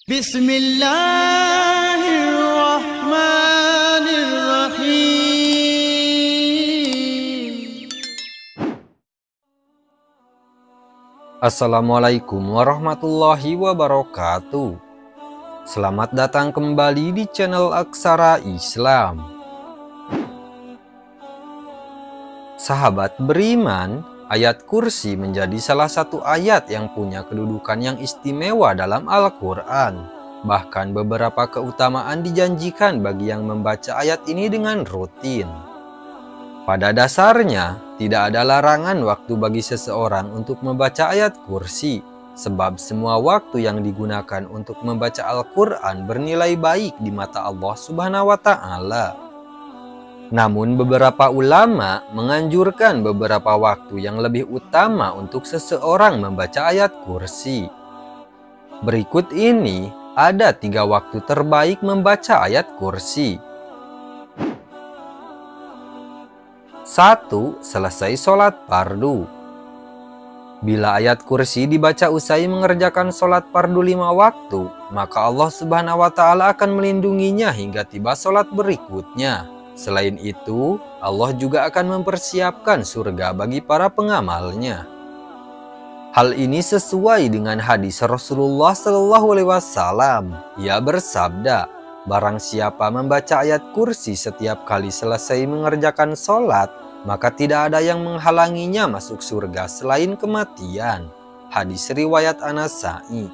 Bismillahirrahmanirrahim. Assalamualaikum warahmatullahi wabarakatuh. Selamat datang kembali di channel Aksara Islam. Sahabat beriman, ayat kursi menjadi salah satu ayat yang punya kedudukan yang istimewa dalam Al-Quran. Bahkan beberapa keutamaan dijanjikan bagi yang membaca ayat ini dengan rutin. Pada dasarnya, tidak ada larangan waktu bagi seseorang untuk membaca ayat kursi, sebab semua waktu yang digunakan untuk membaca Al-Quran bernilai baik di mata Allah Subhanahu wa Ta'ala. Namun beberapa ulama menganjurkan beberapa waktu yang lebih utama untuk seseorang membaca ayat kursi. Berikut ini ada 3 waktu terbaik membaca ayat kursi. 1. Selesai sholat fardu. Bila ayat kursi dibaca usai mengerjakan sholat fardu 5 waktu, maka Allah Subhanahu wa Ta'ala akan melindunginya hingga tiba sholat berikutnya. Selain itu, Allah juga akan mempersiapkan surga bagi para pengamalnya. Hal ini sesuai dengan hadis Rasulullah SAW. Ia bersabda, barang siapa membaca ayat kursi setiap kali selesai mengerjakan sholat, maka tidak ada yang menghalanginya masuk surga selain kematian. Hadis riwayat An-Nasa'i.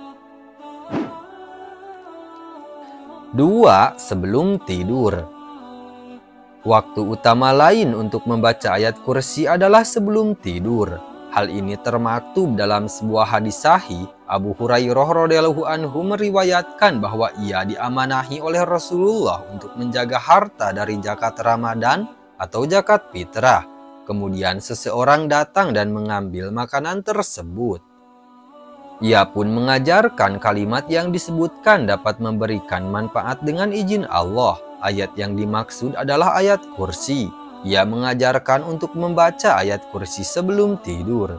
2. Sebelum tidur. Waktu utama lain untuk membaca ayat kursi adalah sebelum tidur. Hal ini termaktub dalam sebuah hadis sahih. Abu Hurairah radhiyallahu anhu meriwayatkan bahwa ia diamanahi oleh Rasulullah untuk menjaga harta dari zakat Ramadan atau zakat fitrah. Kemudian seseorang datang dan mengambil makanan tersebut. Ia pun mengajarkan kalimat yang disebutkan dapat memberikan manfaat dengan izin Allah. Ayat yang dimaksud adalah ayat kursi. Ia mengajarkan untuk membaca ayat kursi sebelum tidur.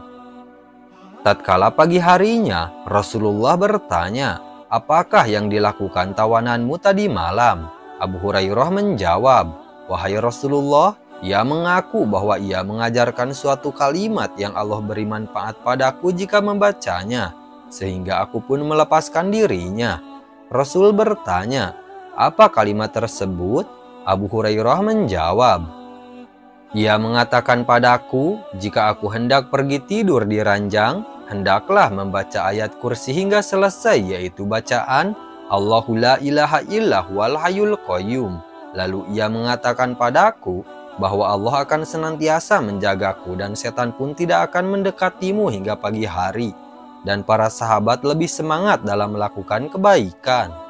Tatkala pagi harinya, Rasulullah bertanya, "Apakah yang dilakukan tawananmu tadi malam?" Abu Hurairah menjawab, "Wahai Rasulullah, ia mengaku bahwa ia mengajarkan suatu kalimat yang Allah beri manfaat padaku jika membacanya, sehingga aku pun melepaskan dirinya." Rasul bertanya, "Apa kalimat tersebut?" Abu Hurairah menjawab, "Ia mengatakan padaku, jika aku hendak pergi tidur di ranjang, hendaklah membaca ayat kursi hingga selesai, yaitu bacaan Allahu la ilaha illa huwal hayyul qayyum. Lalu ia mengatakan padaku bahwa Allah akan senantiasa menjagaku dan setan pun tidak akan mendekatimu hingga pagi hari." Dan para sahabat lebih semangat dalam melakukan kebaikan.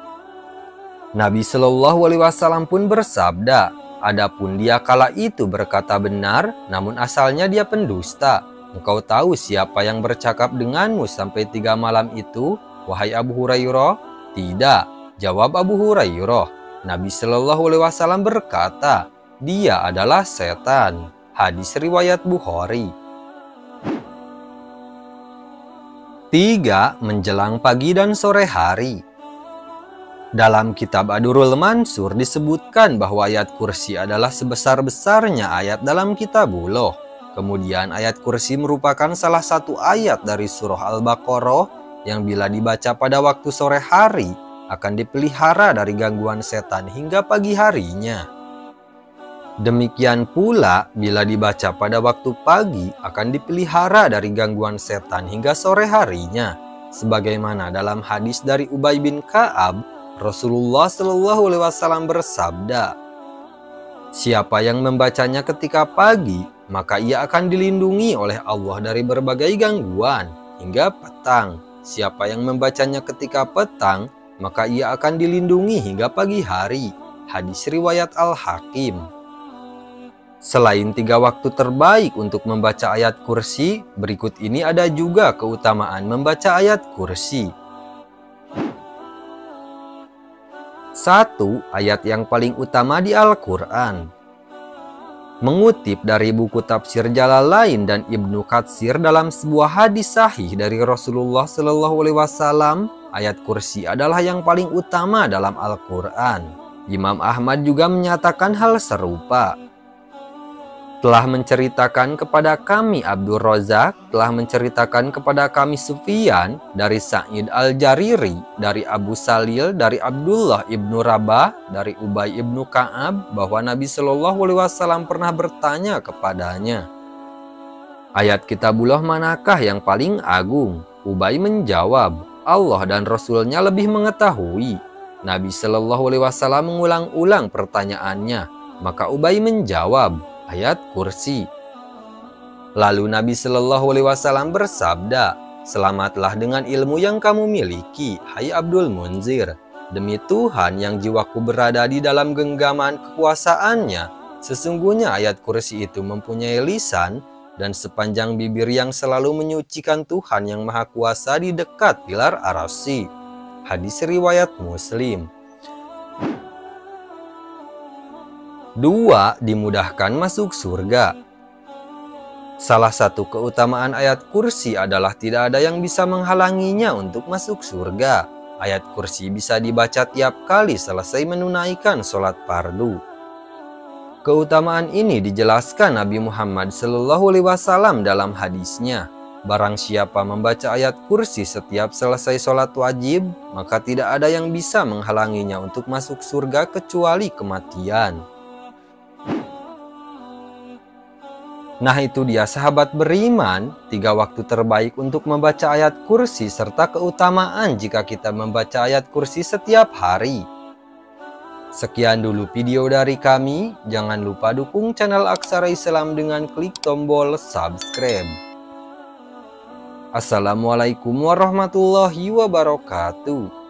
Nabi Shallallahu Alaihi Wasallam pun bersabda, "Adapun dia kala itu berkata benar, namun asalnya dia pendusta. Engkau tahu siapa yang bercakap denganmu sampai 3 malam itu, wahai Abu Hurairah?" "Tidak," jawab Abu Hurairah. Nabi Shallallahu Alaihi Wasallam berkata, "Dia adalah setan." Hadis riwayat Bukhari. 3. Menjelang pagi dan sore hari. Dalam kitab Ad-Durrul Mansur disebutkan bahwa ayat kursi adalah sebesar-besarnya ayat dalam kitabullah. Kemudian ayat kursi merupakan salah satu ayat dari surah Al-Baqarah yang bila dibaca pada waktu sore hari akan dipelihara dari gangguan setan hingga pagi harinya. Demikian pula bila dibaca pada waktu pagi akan dipelihara dari gangguan setan hingga sore harinya. Sebagaimana dalam hadis dari Ubay bin Ka'ab, Rasulullah Shallallahu Alaihi Wasallam bersabda, "Siapa yang membacanya ketika pagi, maka ia akan dilindungi oleh Allah dari berbagai gangguan hingga petang. Siapa yang membacanya ketika petang, maka ia akan dilindungi hingga pagi hari." Hadis riwayat Al-Hakim. Selain 3 waktu terbaik untuk membaca ayat kursi, berikut ini ada juga keutamaan membaca ayat kursi. 1. Ayat yang paling utama di Al-Quran. Mengutip dari buku tafsir Jalalain dan Ibnu Katsir dalam sebuah hadis sahih dari Rasulullah SAW, ayat kursi adalah yang paling utama dalam Al-Quran. Imam Ahmad juga menyatakan hal serupa. Telah menceritakan kepada kami Abdul Razak, telah menceritakan kepada kami Sufyan, dari Sa'id Al-Jariri, dari Abu Salil, dari Abdullah ibnu Rabah, dari Ubay ibnu Ka'ab, bahwa Nabi Shallallahu Alaihi Wasallam pernah bertanya kepadanya, ayat kitabullah manakah yang paling agung? Ubay menjawab, Allah dan Rasulnya lebih mengetahui. Nabi Shallallahu Alaihi Wasallam mengulang-ulang pertanyaannya, maka Ubay menjawab, ayat kursi. Lalu Nabi Shallallahu Alaihi Wasallam bersabda, selamatlah dengan ilmu yang kamu miliki, hai Abdul Munzir. Demi Tuhan yang jiwaku berada di dalam genggaman kekuasaannya, sesungguhnya ayat kursi itu mempunyai lisan dan sepanjang bibir yang selalu menyucikan Tuhan yang Maha Kuasa di dekat pilar Ar-Rasy. Hadis riwayat Muslim. 2. Dimudahkan masuk surga. Salah satu keutamaan ayat kursi adalah tidak ada yang bisa menghalanginya untuk masuk surga. Ayat kursi bisa dibaca tiap kali selesai menunaikan sholat fardu. Keutamaan ini dijelaskan Nabi Muhammad SAW dalam hadisnya. Barang siapa membaca ayat kursi setiap selesai sholat wajib, maka tidak ada yang bisa menghalanginya untuk masuk surga kecuali kematian. Nah itu dia sahabat beriman, 3 waktu terbaik untuk membaca ayat kursi serta keutamaan jika kita membaca ayat kursi setiap hari. Sekian dulu video dari kami, jangan lupa dukung channel Aksara Islam dengan klik tombol subscribe. Assalamualaikum warahmatullahi wabarakatuh.